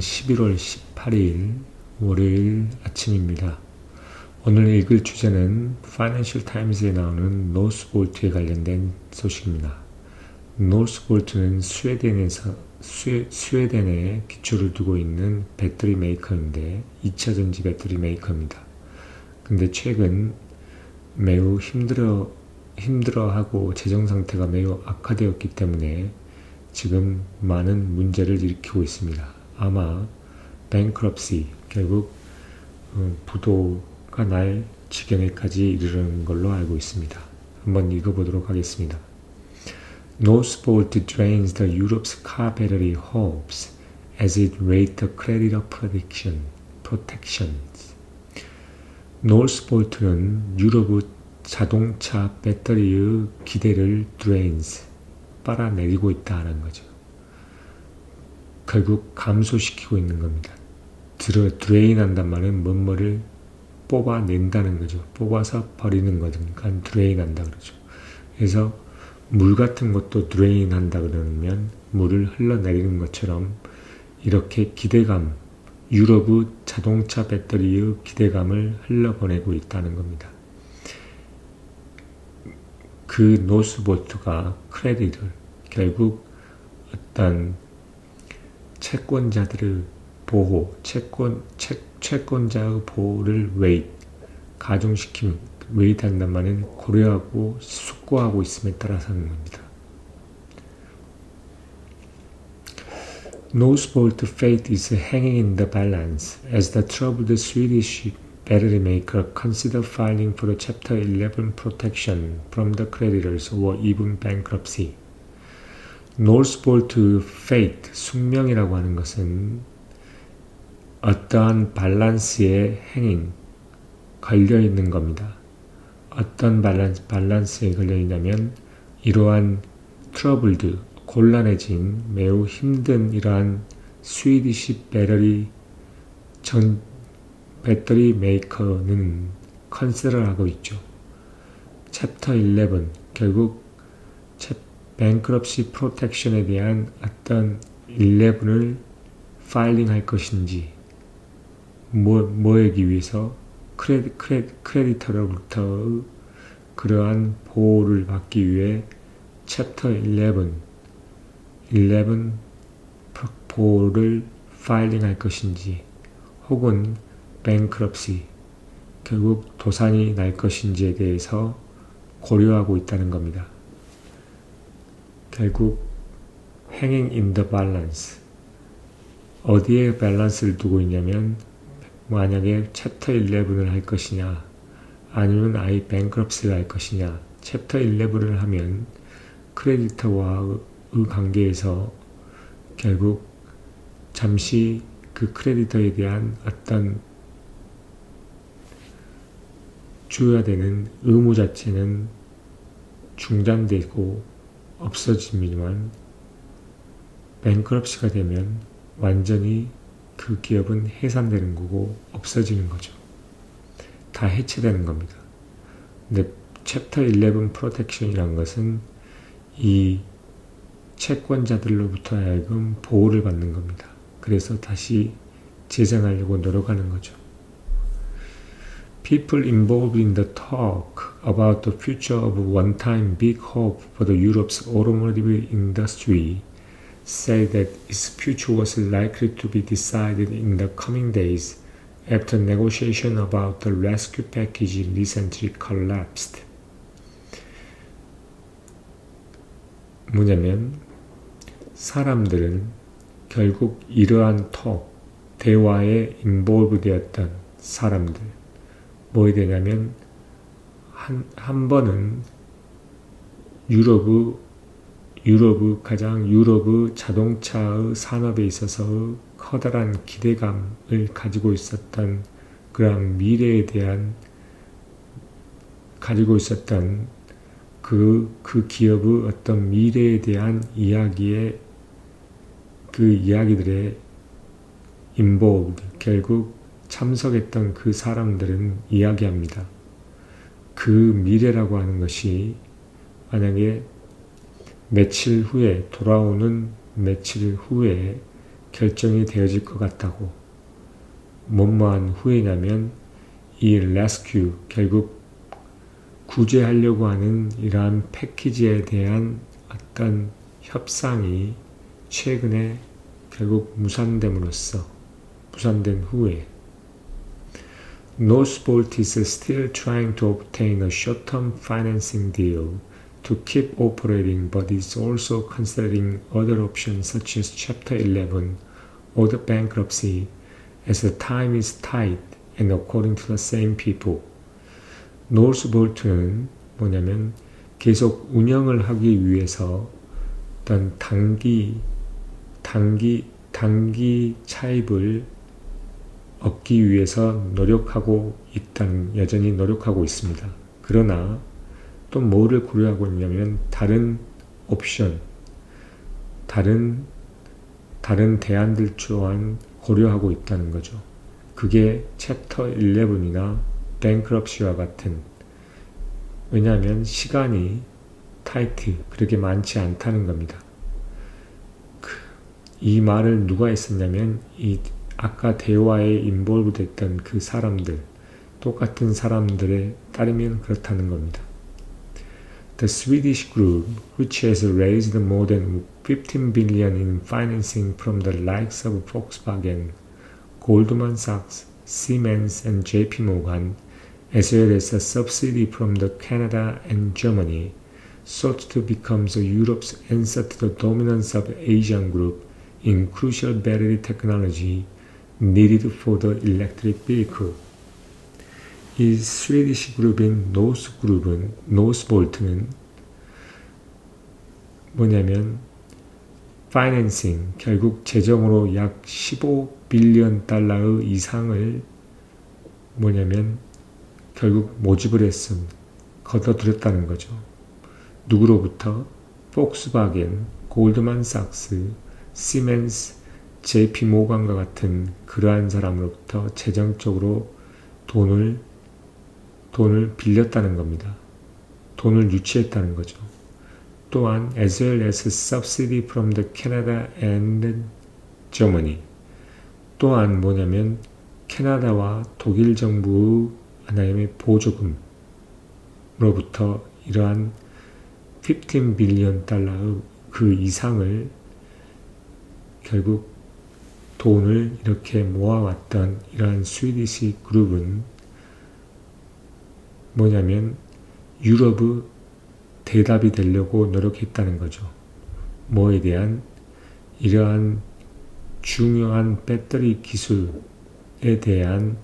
11월 18일 월요일 아침입니다. 오늘 읽을 주제는 파이낸셜 타임즈에 나오는 노스볼트에 관련된 소식입니다. 노스볼트는 스웨덴에 기초를 두고 있는 배터리 메이커인데 2차전지 배터리 메이커입니다. 근데 최근 매우 힘들어하고 재정 상태가 매우 악화되었기 때문에 지금 많은 문제를 일으키고 있습니다. 아마 bankruptcy, 결국 부도가 날 지경에까지 이르는 걸로 알고 있습니다. 한번 읽어보도록 하겠습니다. Northvolt drains the Europe's car battery hopes as it raises the creditor protections. Northvolt는 유럽의 자동차 배터리의 기대를 drains, 빨아내리고 있다는 거죠. 결국 감소시키고 있는 겁니다. 드레인한단 말은 뭐뭐를 뽑아낸다는 거죠. 뽑아서 버리는 거니까 드레인한다 그러죠. 그래서 물 같은 것도 드레인한다 그러면 물을 흘러내리는 것처럼 이렇게 기대감, 유럽의 자동차 배터리의 기대감을 흘러보내고 있다는 겁니다. 그 노스볼트가 크레딧을 결국 어떤 채권자들의 보호, 채권자의 보호를 웨이트한단 말은 고려하고 숙고하고 있음에 따라서 하는 겁니다. Northvolt fate is hanging in the balance as the troubled Swedish battery maker consider filing for a Chapter 11 protection from the creditors or even bankruptcy. 노스볼트 fate, 숙명이라고 하는 것은 어떠한 밸런스에 걸려있는 겁니다. 어떤 밸런스에 걸려있냐면 이러한 트러블드, 곤란해진 매우 힘든 이러한 스위디시 배터리 메이커는 컨시더를 하고 있죠. 챕터 11, 결국 bankruptcy protection에 대한 어떤 11을 파일링할 것인지 뭐하기 위해서 크레디터로부터 그러한 보호를 받기 위해 챕터 11 보호를 파일링할 것인지 혹은 bankruptcy 결국 도산이 날 것인지에 대해서 고려하고 있다는 겁니다. 결국 hanging in the balance, 어디에 밸런스를 두고 있냐면 만약에 챕터 11을 할 것이냐 아니면 아예 bankruptcy를 할 것이냐. 챕터 11을 하면 크레디터와의 관계에서 결국 잠시 그 크레디터에 대한 어떤 줘야 되는 의무 자체는 중단되고 없어지지만 bankruptcy가 되면 완전히 그 기업은 해산되는 거고 없어지는 거죠. 다 해체되는 겁니다. 근데 챕터 11 프로텍션이라는 것은 이 채권자들로부터 하여금 보호를 받는 겁니다. 그래서 다시 재생하려고 노력하는 거죠. People involved in the talk about the future of one-time big hope for the Europe's automotive industry say that its future was likely to be decided in the coming days after negotiation about the rescue package recently collapsed. 뭐냐면 사람들은 결국 이러한 대화에 인볼브 되었던 사람들 뭐에 되냐면 한 번은 유럽의 자동차의 산업에 있어서 커다란 기대감을 가지고 있었던 그런 미래에 대한 가지고 있었던 그 기업의 어떤 미래에 대한 이야기들의 involved, 결국 참석했던 그 사람들은 이야기합니다. 그 미래라고 하는 것이 만약에 돌아오는 며칠 후에 결정이 되어질 것 같다고. 뭐뭐한 후에냐면 이 레스큐, 결국 구제하려고 하는 이러한 패키지에 대한 어떤 협상이 최근에 결국 무산된 후에 Northvolt is still trying to obtain a short-term financing deal to keep operating, but is also considering other options such as Chapter 11 or the bankruptcy as the time is tight and according to the same people. 노스볼트는 뭐냐면 계속 운영을 하기 위해서 어떤 단기 차입을 얻기 위해서 여전히 노력하고 있습니다. 그러나 또 뭐를 고려하고 있냐면 다른 옵션, 다른 대안들 또한 고려하고 있다는 거죠. 그게 챕터 11이나 뱅크럽시와 같은, 왜냐하면 시간이 그렇게 많지 않다는 겁니다. 이 말을 누가 했었냐면 이 아까 대화에 인볼브 됐던 그 사람들, 똑같은 사람들에 따르면 그렇다는 겁니다. The Swedish group, which has raised more than 15 billion in financing from the likes of Volkswagen, Goldman Sachs, Siemens and JP Morgan, as well as a subsidy from the Canada and Germany, sought to become Europe's answer to the dominance of Asian group in crucial battery technology needed for the electric vehicle. 이 스웨디시 그룹인 노스볼트는 뭐냐면 파이낸싱, 결국 재정으로 약 15빌리언 달러의 이상을 뭐냐면 결국 모집을 걷어들였다는 거죠. 누구로부터? 폭스바겐, 골드만삭스, 시멘스, JP 모건과 같은 그러한 사람으로부터 재정적으로 돈을 빌렸다는 겁니다. 돈을 유치했다는 거죠. 또한 as well as subsidy from the Canada and Germany. 또한 뭐냐면 캐나다와 독일 정부의 하나님의 보조금으로부터 이러한 15빌리언 달러의 그 이상을 결국 돈을 이렇게 모아왔던 이러한 스위디시 그룹은 뭐냐면 유럽의 대답이 되려고 노력했다는 거죠. 뭐에 대한? 이러한 중요한 배터리 기술에 대한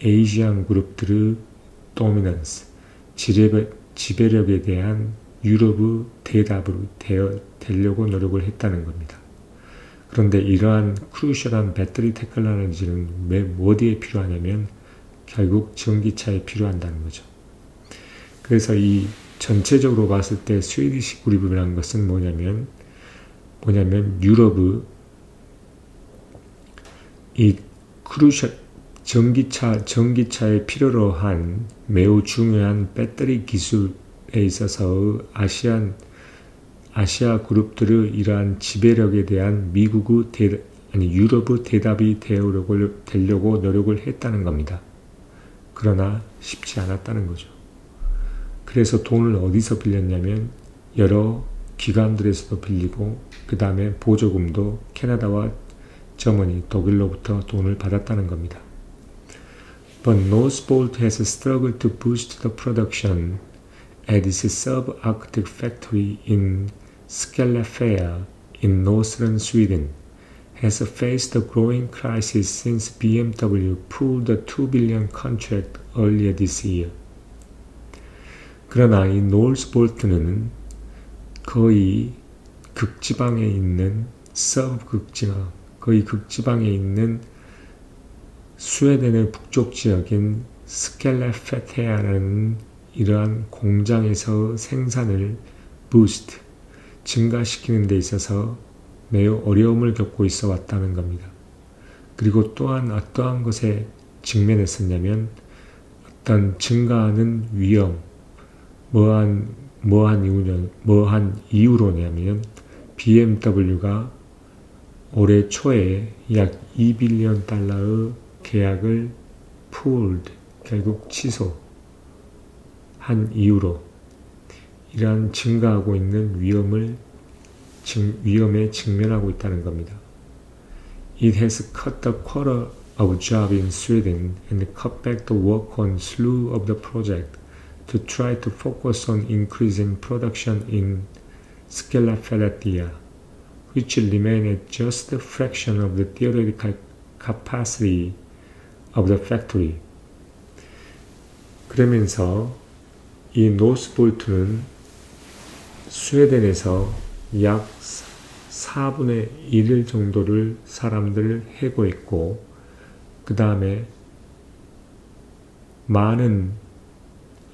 에이시안 그룹들의 도미넌스, 지배력에 대한 유럽의 대답으로 되려고 노력을 했다는 겁니다. 그런데 이러한 크루셜한 배터리 테크놀로지는 어디에 필요하냐면 결국 전기차에 필요한다는 거죠. 그래서 이 전체적으로 봤을 때 스웨디시 그룹이라는 것은 뭐냐면 유럽의 이 크루셜 전기차에 필요로 한 매우 중요한 배터리 기술에 있어서 아시아 그룹들의 이러한 지배력에 대한 유럽의 대답이 되려고 노력을 했다는 겁니다. 그러나 쉽지 않았다는 거죠. 그래서 돈을 어디서 빌렸냐면 여러 기관들에서도 빌리고 그 다음에 보조금도 캐나다와 저머니, 독일로부터 돈을 받았다는 겁니다. But Northvolt has struggled to boost the production at its sub-Arctic factory in Skellefteå in northern Sweden, has faced a growing crisis since BMW pulled a $2 billion contract earlier this year. 그러나 이 노스볼트는 거의 극지방에 있는 거의 극지방에 있는 스웨덴의 북쪽 지역인 스켈레페테아라는 이러한 공장에서 생산을 증가시키는 데 있어서 매우 어려움을 겪고 있어 왔다는 겁니다. 그리고 또한 어떠한 것에 직면했었냐면 어떤 증가하는 위험, 뭐한 이유로냐면 BMW가 올해 초에 약 2빌리언 달러의 계약을 pulled, 결국 취소한 이후로 이러한 증가하고 있는 위험에 직면하고 있다는 겁니다. It has cut the quarter of jobs in Sweden and cut back the work on slew of the project to try to focus on increasing production in Skellefteå, which remain at just a fraction of the theoretical capacity of the factory. 그러면서 이 노스볼트는 스웨덴에서 약 4분의 1 정도를 사람들을 해고했고 그 다음에 많은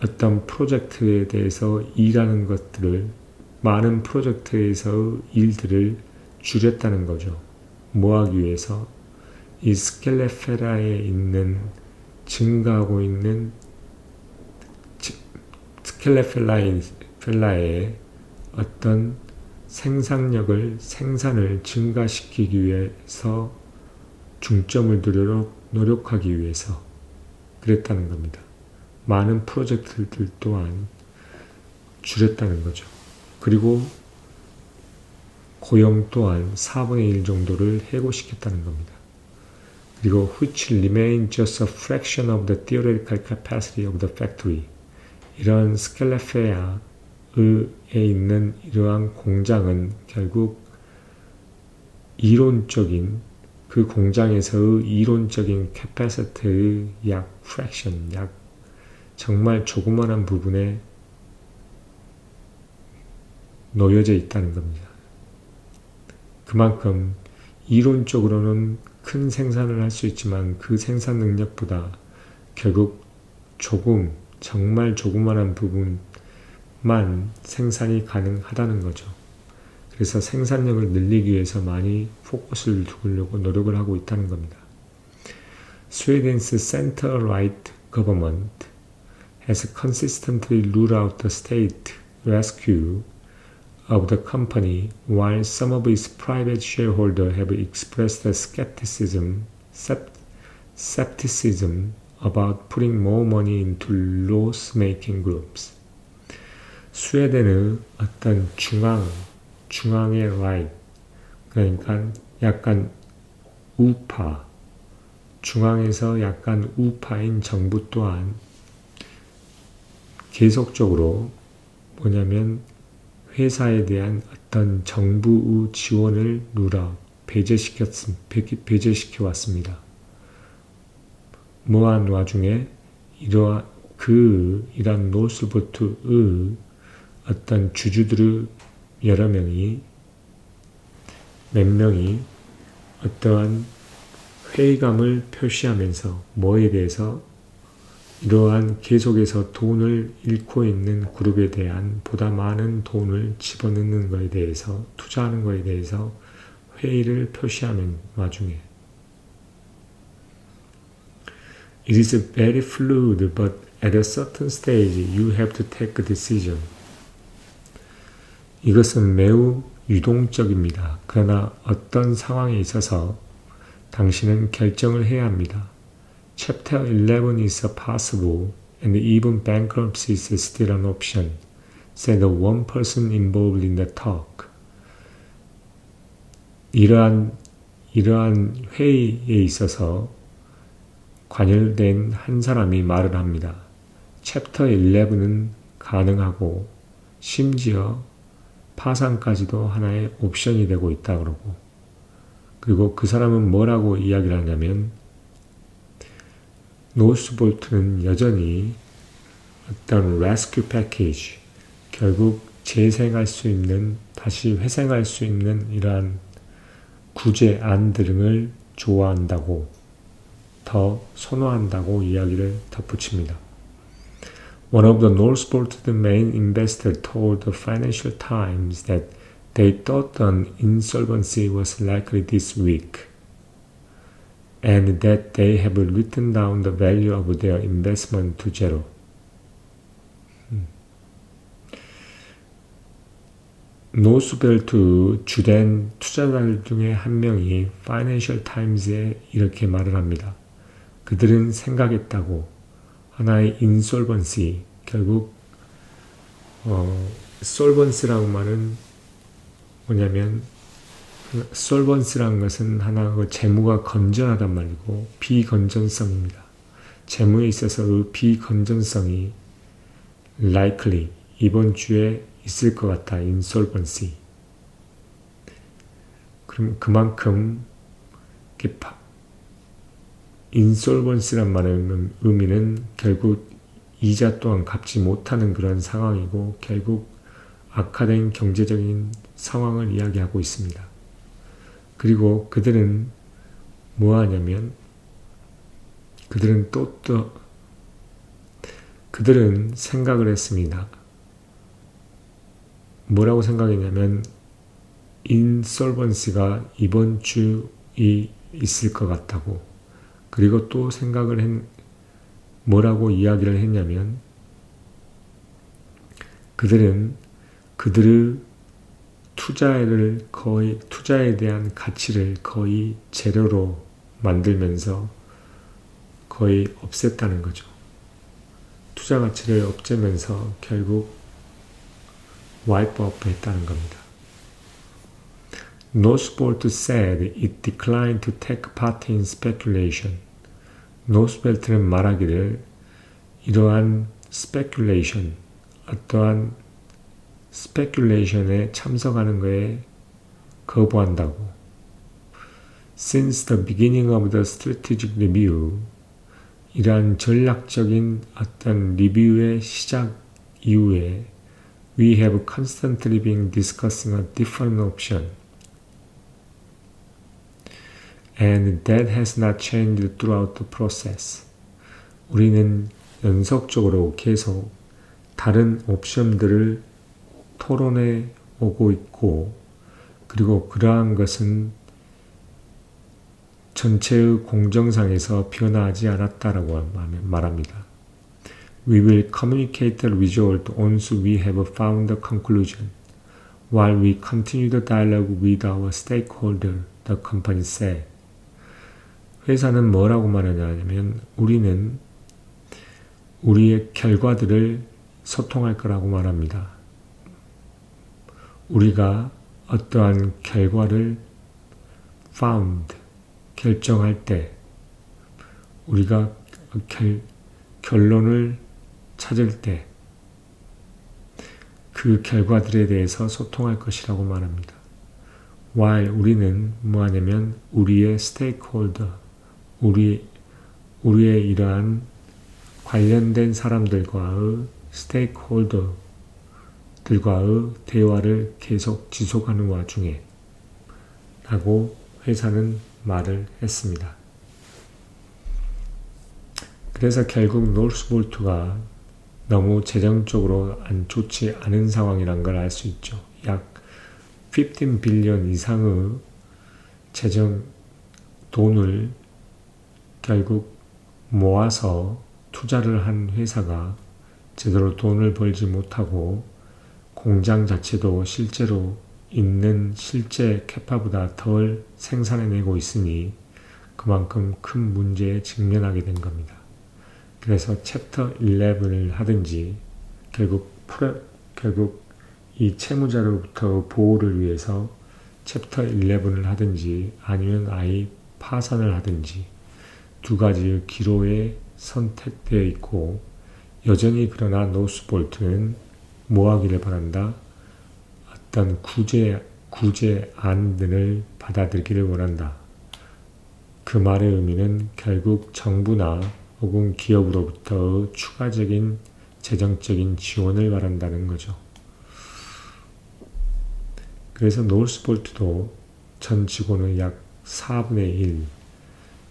어떤 프로젝트에 대해서 일하는 것들을 많은 프로젝트에서의 일들을 줄였다는 거죠. 뭐 하기 위해서? 이 스켈레페라에 있는 증가하고 있는 스켈레펠라의 어떤 생산을 증가시키기 위해서 중점을 두도록 노력하기 위해서 그랬다는 겁니다. 많은 프로젝트들 또한 줄였다는 거죠. 그리고 고용 또한 4분의 1 정도를 해고시켰다는 겁니다. 그리고 which remain just a fraction of the theoretical capacity of the factory. 이런 스켈레페아에 있는 이러한 공장은 결국 그 공장에서의 이론적인 캐파시티의 약 fraction, 약 정말 조그마한 부분에 놓여져 있다는 겁니다. 그만큼 이론적으로는 큰 생산을 할 수 있지만 그 생산 능력보다 결국 정말 조그마한 부분만 생산이 가능하다는 거죠. 그래서 생산력을 늘리기 위해서 많이 포커스를 두려고 노력을 하고 있다는 겁니다. Sweden's center-right government has consistently ruled out the state rescue of the company, while some of its private shareholders have expressed skepticism about putting more money into loss-making groups. 스웨덴의 어떤 중앙의 right, 그러니까 약간 우파, 중앙에서 약간 우파인 정부 또한 계속적으로 회사에 대한 어떤 정부의 지원을 배제시켜 왔습니다. 뭐한 와중에 이러한 노스볼트의 어떤 주주들의 몇 명이 어떠한 회의감을 표시하면서 뭐에 대해서 이러한 계속해서 돈을 잃고 있는 그룹에 대한 보다 많은 돈을 집어넣는 것에 대해서 투자하는 것에 대해서 회의를 표시하는 와중에 It is very fluid, but at a certain stage you have to take a decision. 이것은 매우 유동적입니다. 그러나 어떤 상황에 있어서 당신은 결정을 해야 합니다. Chapter 11 is possible, and even bankruptcy is still an option, said the one person involved in the talk. 이러한 회의에 있어서 관여된 한 사람이 말을 합니다. 챕터 11은 가능하고 심지어 파산까지도 하나의 옵션이 되고 있다 그러고 그리고 그 사람은 뭐라고 이야기를 하냐면 노스볼트는 여전히 어떤 레스큐 패키지 결국 재생할 수 있는 다시 회생할 수 있는 이러한 구제안 등을 좋아한다고 더 선호한다고 이야기를 덧붙입니다. One of the Northvolt's main investors told the Financial Times that they thought an insolvency was likely this week, and that they have written down the value of their investment to zero. 노스벨트 주된 투자자들 중에 한 명이 파이낸셜 타임즈에 이렇게 말을 합니다. 그들은 생각했다고 하나의 인솔번시, 결국 솔번스라는 말은 뭐냐면 솔번스라는 것은 하나의 재무가 건전하단 말이고 비건전성입니다. 재무에 있어서 그 비건전성이 likely 이번 주에 있을 것 같다. insolvency. 그럼 그만큼 insolvency란 말의 의미는 결국 이자 또한 갚지 못하는 그런 상황이고 결국 악화된 경제적인 상황을 이야기하고 있습니다. 그리고 그들은 뭐 하냐면 그들은 생각을 했습니다. 뭐라고 생각했냐면 인솔번시가 이번 주에 있을 것 같다고. 그리고 또 뭐라고 이야기를 했냐면 그들은 그들의 투자에 대한 가치를 거의 제로로 만들면서 거의 없앴다는 거죠. 투자 가치를 없애면서 결국 와이프 아웃 했다는 겁니다. Northvolt said it declined to take part in speculation. 노스벨트는 말하기를 이러한 speculation, 어떠한 speculation에 참석하는 것에 거부한다고. Since the beginning of the strategic review, 이러한 전략적인 어떤 리뷰의 시작 이후에 We have constantly been discussing a different option, and that has not changed throughout the process. 우리는 연속적으로 계속 다른 옵션들을 토론해 오고 있고, 그리고 그러한 것은 전체의 공정상에서 변화하지 않았다라고 말합니다. We will communicate the result once we have found a conclusion. While we continue the dialogue with our stakeholder, the company said. 회사는 뭐라고 말하냐면 우리는 우리의 결과들을 소통할 거라고 말합니다. 우리가 어떠한 결과를 found, 결정할 때 우리가 결론을 찾을 때 그 결과들에 대해서 소통할 것이라고 말합니다. While 우리는 뭐하냐면 우리의 stakeholder, 우리의 이러한 관련된 사람들과의 stakeholder들과의 대화를 계속 지속하는 와중에 라고 회사는 말을 했습니다. 그래서 결국 노스볼트가 너무 재정적으로 안 좋지 않은 상황이란 걸 알 수 있죠. 약 15 빌리언 이상의 재정 돈을 결국 모아서 투자를 한 회사가 제대로 돈을 벌지 못하고 공장 자체도 실제로 있는 실제 캐파보다 덜 생산해내고 있으니 그만큼 큰 문제에 직면하게 된 겁니다. 그래서 챕터 11을 하든지 결국 이 채무자로부터 보호를 위해서 챕터 11을 하든지 아니면 아예 파산을 하든지 두 가지의 기로에 선택되어 있고 여전히 그러나 노스볼트는 뭐 하기를 바란다? 어떤 구제안들을 받아들이기를 원한다. 그 말의 의미는 결국 정부나 혹은 기업으로부터 추가적인 재정적인 지원을 바란다는 거죠. 그래서 노스볼트도 전 직원의 약 4분의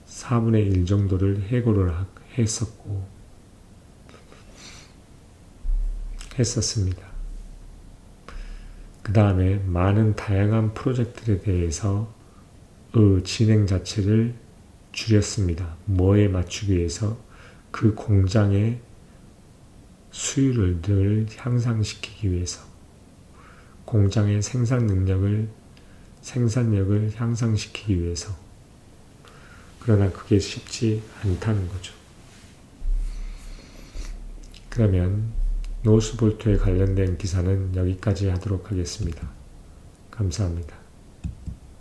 1 정도를 해고를 했었습니다. 그 다음에 많은 다양한 프로젝트에 대해서 진행 자체를 줄였습니다. 뭐에 맞추기 위해서? 그 공장의 수율을 늘 향상시키기 위해서. 공장의 생산력을 향상시키기 위해서. 그러나 그게 쉽지 않다는 거죠. 그러면 노스볼트에 관련된 기사는 여기까지 하도록 하겠습니다. 감사합니다.